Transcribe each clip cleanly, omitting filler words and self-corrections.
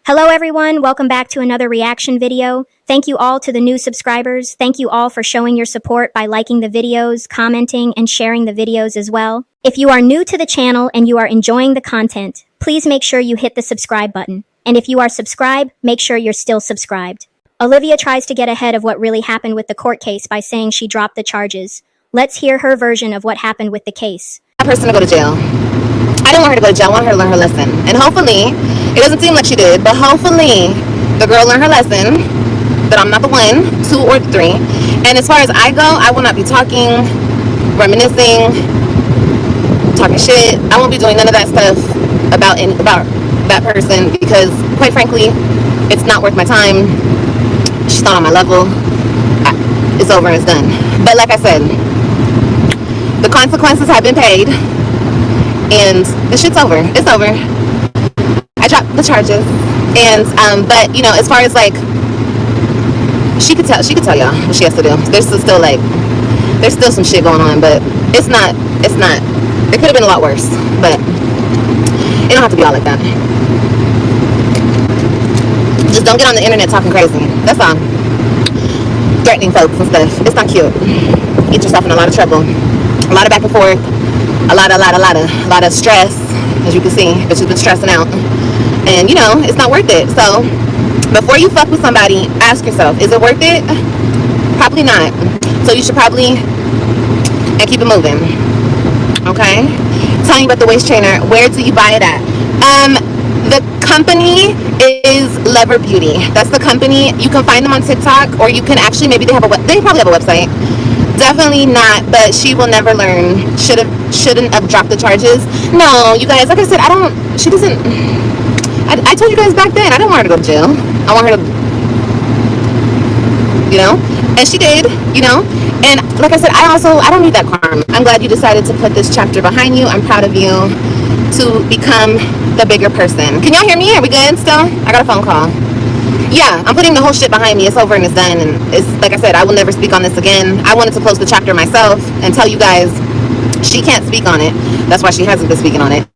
Hello everyone, welcome back to another reaction video. Thank you all to the new subscribers. Thank you all for showing your support by liking the videos, commenting, and sharing the videos as well. If you are new to the channel and you are enjoying the content, please make sure you hit the subscribe button. And if you are subscribed, make sure you're still subscribed. Olivia tries to get ahead of what really happened with the court case by saying she dropped the charges. Let's hear her version of what happened with the case. That person to go to jail. I didn't want her to go to jail. I want her to learn her lesson. And hopefully, it doesn't seem like she did, but hopefully the girl learned her lesson, that I'm not the 1, 2, or 3. And as far as I go, I will not be talking, reminiscing, talking shit. I won't be doing none of that stuff about that person because, quite frankly, it's not worth my time. She's not on my level. It's over and it's done. But like I said, the consequences have been paid. And the shit's over. It's over. I dropped the charges. And but you know, as far as like she could tell y'all what she has to do. There's still some shit going on, but it's not it could have been a lot worse. But it don't have to be all like that. Just don't get on the internet talking crazy. That's all. Threatening folks and stuff. It's not cute. Get yourself in a lot of trouble. A lot of back and forth. A lot of stress, as you can see, but she's been stressing out. And you know, it's not worth it. So before you fuck with somebody, ask yourself, is it worth it? Probably not. So you should probably keep it moving. Okay? Telling you about the waist trainer. Where do you buy it at? The company is Lever Beauty. That's the company. You can find them on TikTok, or you can actually, maybe they probably have a website. Definitely not, but she will never learn. Shouldn't have dropped the charges. No, you guys, like I said, I told you guys back then, I didn't want her to go to jail. I want her to, you know, and she did, you know, and like I said, I don't need that karma. I'm glad you decided to put this chapter behind you. I'm proud of you to become the bigger person. Can y'all hear me? Are we good still? I got a phone call. Yeah, I'm putting the whole shit behind me. It's over and it's done. And it's like I said, I will never speak on this again. I wanted to close the chapter myself and tell you guys she can't speak on it. That's why she hasn't been speaking on it.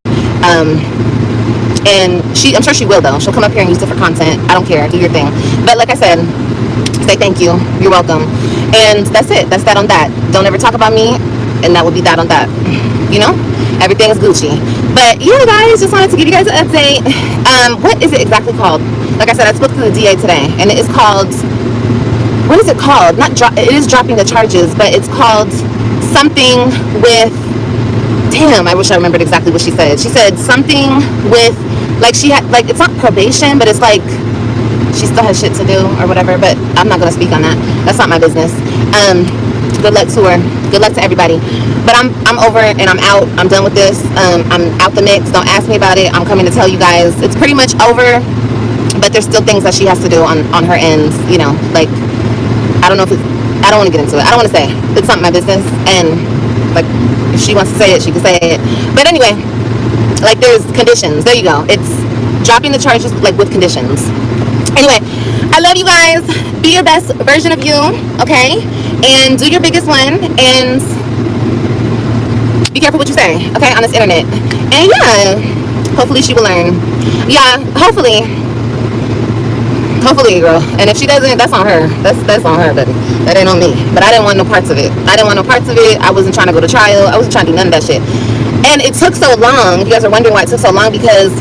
And I'm sure she will though. She'll come up here and use it for content. I don't care. Do your thing. But like I said, say thank you. You're welcome. And that's it. That's that on that. Don't ever talk about me. And that would be that on that. You know? Everything is Gucci. But yeah, guys, just wanted to give you guys an update. What is it exactly called? Like I said, I spoke to the DA today, and it is called, what is it called? It is dropping the charges, but it's called something with, damn, I wish I remembered exactly what she said. She said something with, like she had, like, it's not probation, but it's like, she still has shit to do or whatever, but I'm not going to speak on that. That's not my business. Good luck to her. Good luck to everybody. But I'm over it and I'm out. I'm done with this. I'm out the mix. Don't ask me about it. I'm coming to tell you guys it's pretty much over. But there's still things that she has to do on her ends, you know, like, I don't know if I don't want to get into it. I don't want to say. It's not my business. And, like, if she wants to say it, she can say it. But anyway, like, there's conditions. There you go. It's dropping the charges, like, with conditions. Anyway, I love you guys. Be your best version of you, okay? And do your biggest one. And be careful what you say, okay, on this internet. And, yeah, hopefully she will learn. Yeah, hopefully, girl. And if she doesn't, that's on her. That's on her, baby. That ain't on me. But I didn't want no parts of it. I wasn't trying to go to trial. I wasn't trying to do none of that shit. And it took so long. If you guys are wondering why it took so long, because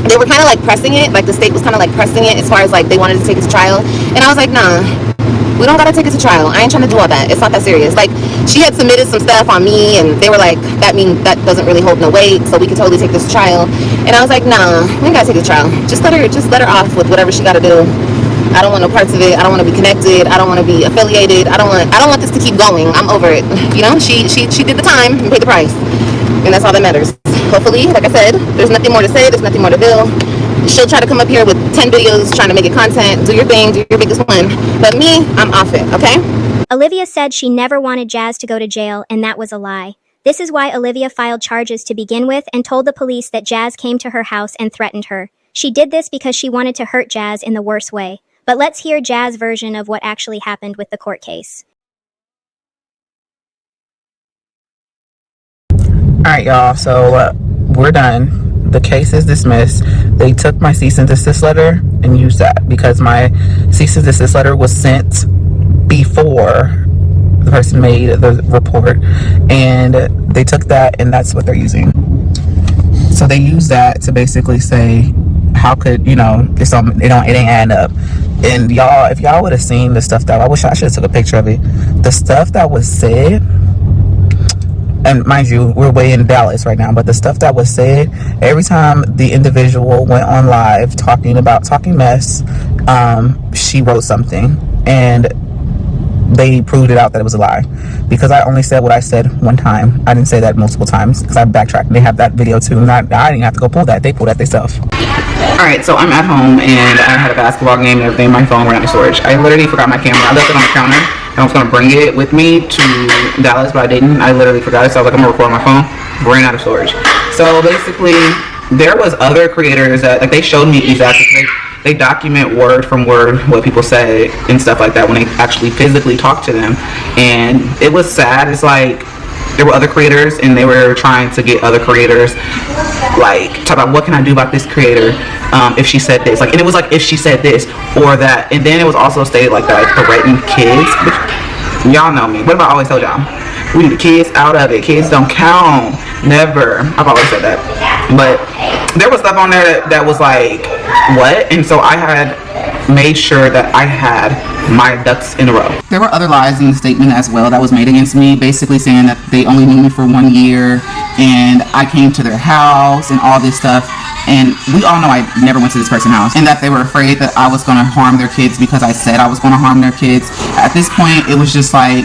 they were kind of like pressing it. Like the state was kind of like pressing it as far as like they wanted to take it to trial. And I was like, nah, we don't gotta take it to trial. I ain't trying to do all that. It's not that serious. Like, she had submitted some stuff on me, and they were like, that doesn't really hold no weight, so we can totally take this to trial. And I was like, nah, we ain't gotta take it to trial. Just let her off with whatever she gotta do. I don't want no parts of it. I don't want to be connected. I don't want to be affiliated. I don't want this to keep going. I'm over it. You know, she did the time and paid the price, and that's all that matters. Hopefully, like I said, there's nothing more to say. There's nothing more to do. She'll try to come up here with 10 videos trying to make it content. Do your thing. Do your biggest one. But me, I'm off it. Okay? Olivia said she never wanted Jazz to go to jail, and that was a lie. This is why Olivia filed charges to begin with and told the police that Jazz came to her house and threatened her. She did this because she wanted to hurt Jazz in the worst way. But let's hear Jazz's version of what actually happened with the court case. All right, y'all. So we're done. The case is dismissed. they took my cease and desist letter and used that, because my cease and desist letter was sent before the person made the report, and they took that and that's what they're using. So they use that to basically say, how could, you know, it ain't adding up. And y'all, if y'all would have seen the stuff that, I wish I should have took a picture of it, the stuff that was said, and mind you, we're way in Dallas right now, but the stuff that was said, every time the individual went on live talking mess, she wrote something, and they proved it out that it was a lie, because I only said what I said one time. I didn't say that multiple times, because I backtracked. They have that video too, and I didn't have to go pull that. They pulled that themselves. Alright, so I'm at home, and I had a basketball game and everything. My phone ran out of storage. I literally forgot my camera. I left it on the counter, and I was going to bring it with me to Dallas, but I didn't. I literally forgot it, so I was like, I'm going to record my phone. Ran out of storage. So basically, there was other creators that, like, they showed me exactly, they document word from word what people say and stuff like that when they actually physically talk to them, and it was sad. It's like there were other creators and they were trying to get other creators, like, talk about what can I do about this creator if she said this, like, and it was like if she said this or that, and then it was also stated like that, like, threatened kids. Y'all know me. What have I always told y'all? We need the kids out of it. Kids don't count. Never. I've always said that. But there was stuff on there that was like, what? And so I had made sure that I had my ducks in a row. There were other lies in the statement as well that was made against me, basically saying that they only knew me for 1 year and I came to their house and all this stuff. And we all know I never went to this person's house, and that they were afraid that I was going to harm their kids because I said I was going to harm their kids. At this point, it was just like,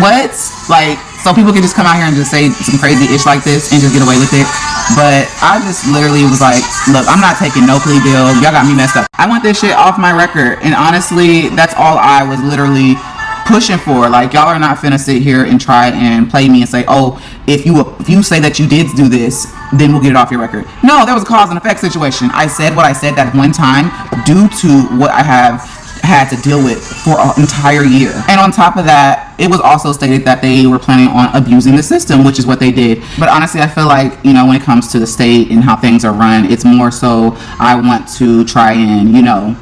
what? Like, so people can just come out here and just say some crazy ish like this and just get away with it. But I just literally was like, look, I'm not taking no plea deal. Y'all got me messed up. I want this shit off my record. And honestly, that's all I was literally pushing for. Like, y'all are not finna sit here and try and play me and say, oh, if you say that you did do this, then we'll get it off your record. No, there was a cause and effect situation. I said what I said that one time due to what I have had to deal with for an entire year. And on top of that, it was also stated that they were planning on abusing the system, which is what they did. But honestly, I feel like, you know, when it comes to the state and how things are run, it's more so I want to try and, you know,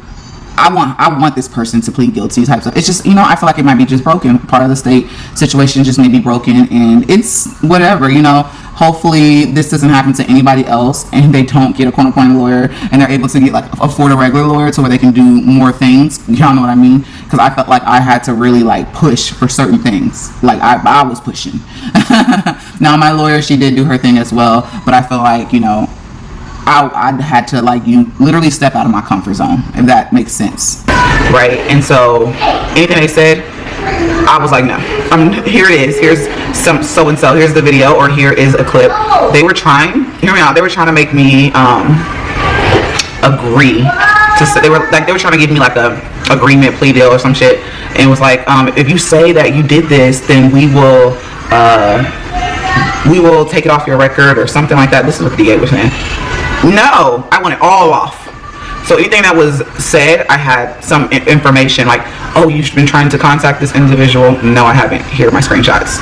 I want this person to plead guilty type stuff. It's just, you know, I feel like it might be just broken. Part of the state situation just may be broken, and it's whatever, you know. Hopefully this doesn't happen to anybody else and they don't get a court-appointed lawyer and they're able to get, like, afford a regular lawyer to where they can do more things. Y'all know what I mean? Because I felt like I had to really, like, push for certain things. Like, I was pushing. Now my lawyer, she did do her thing as well, but I feel like, you know, I had to, like, you literally step out of my comfort zone, if that makes sense. Right? And so anything they said, I was like, no. Here it is. Here's some so-and-so. Here's the video, or here is a clip. They were trying, hear me out, they were trying to make me agree. They were trying to give me like a agreement plea deal or some shit. And it was like, if you say that you did this, then we will take it off your record or something like that. This is what the DA was saying. No, I want it all off. So anything that was said, I had some information like, oh, you've been trying to contact this individual. No, I haven't. Here are my screenshots.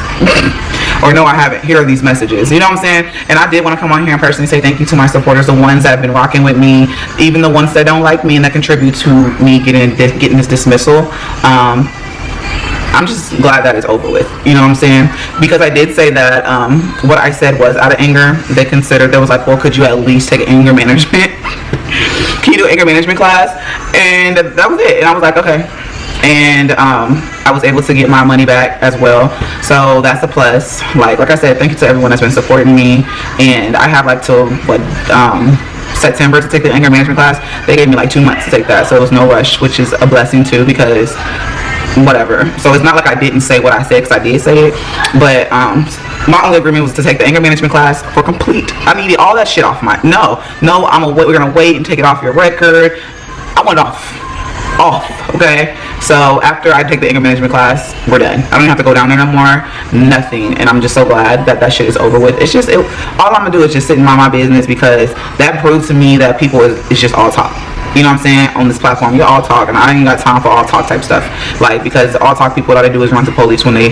Or no, I haven't. Here are these messages. You know what I'm saying? And I did want to come on here and personally say thank you to my supporters, the ones that have been rocking with me, even the ones that don't like me and that contribute to me getting this dismissal. I'm just glad that it's over with, you know what I'm saying? Because I did say that what I said was out of anger. They considered, there was like, well, could you at least take anger management? Can you do anger management class? And that was it. And I was like, okay. And I was able to get my money back as well. So that's a plus. Like I said, thank you to everyone that's been supporting me. And I have like till September to take the anger management class. They gave me like 2 months to take that. So it was no rush, which is a blessing too, because whatever. So it's not like I didn't say what I said, because I did say it. But my only agreement was to take the anger management class for complete. I needed all that shit off my, we're gonna wait and take it off your record. I want it off, okay? So after I take the anger management class, we're done. I don't have to go down there no more, nothing. And I'm just so glad that shit is over with. It's just, all I'm gonna do is just sit and mind my business, because that proved to me that people is just all talk. You know what I'm saying? On this platform, you're all talk, and I ain't got time for all talk type stuff. Like, because all talk people, all they do is run to police when they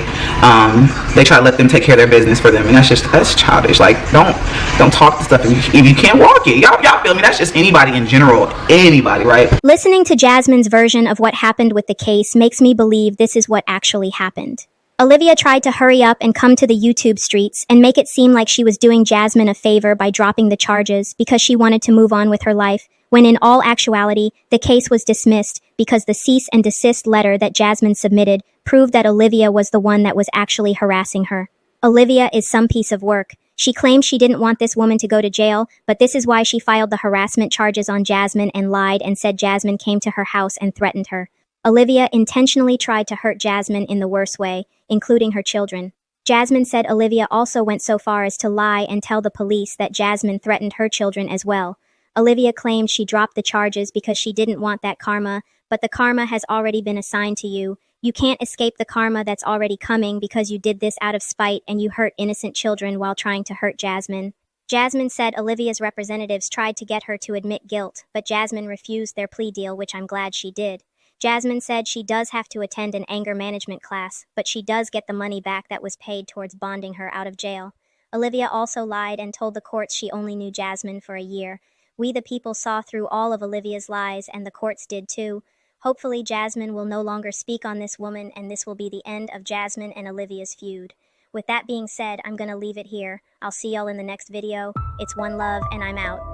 try to let them take care of their business for them, and that's childish. Like, don't talk to stuff if you can't walk it. Y'all feel me? That's just anybody in general, anybody, right? Listening to Jasmine's version of what happened with the case makes me believe this is what actually happened. Olivia tried to hurry up and come to the YouTube streets and make it seem like she was doing Jasmine a favor by dropping the charges because she wanted to move on with her life, when in all actuality, the case was dismissed because the cease and desist letter that Jasmine submitted proved that Olivia was the one that was actually harassing her. Olivia is some piece of work. She claimed she didn't want this woman to go to jail, but this is why she filed the harassment charges on Jasmine and lied and said Jasmine came to her house and threatened her. Olivia intentionally tried to hurt Jasmine in the worst way, including her children. Jasmine said Olivia also went so far as to lie and tell the police that Jasmine threatened her children as well. Olivia claimed she dropped the charges because she didn't want that karma, but the karma has already been assigned to you. You can't escape the karma that's already coming because you did this out of spite and you hurt innocent children while trying to hurt Jasmine. Jasmine said Olivia's representatives tried to get her to admit guilt, but Jasmine refused their plea deal, which I'm glad she did. Jasmine said she does have to attend an anger management class, but she does get the money back that was paid towards bonding her out of jail. Olivia also lied and told the courts she only knew Jasmine for a year. We the people saw through all of Olivia's lies, and the courts did too. Hopefully Jasmine will no longer speak on this woman, and this will be the end of Jasmine and Olivia's feud. With that being said, I'm gonna leave it here. I'll see y'all in the next video. It's OneLove, and I'm out.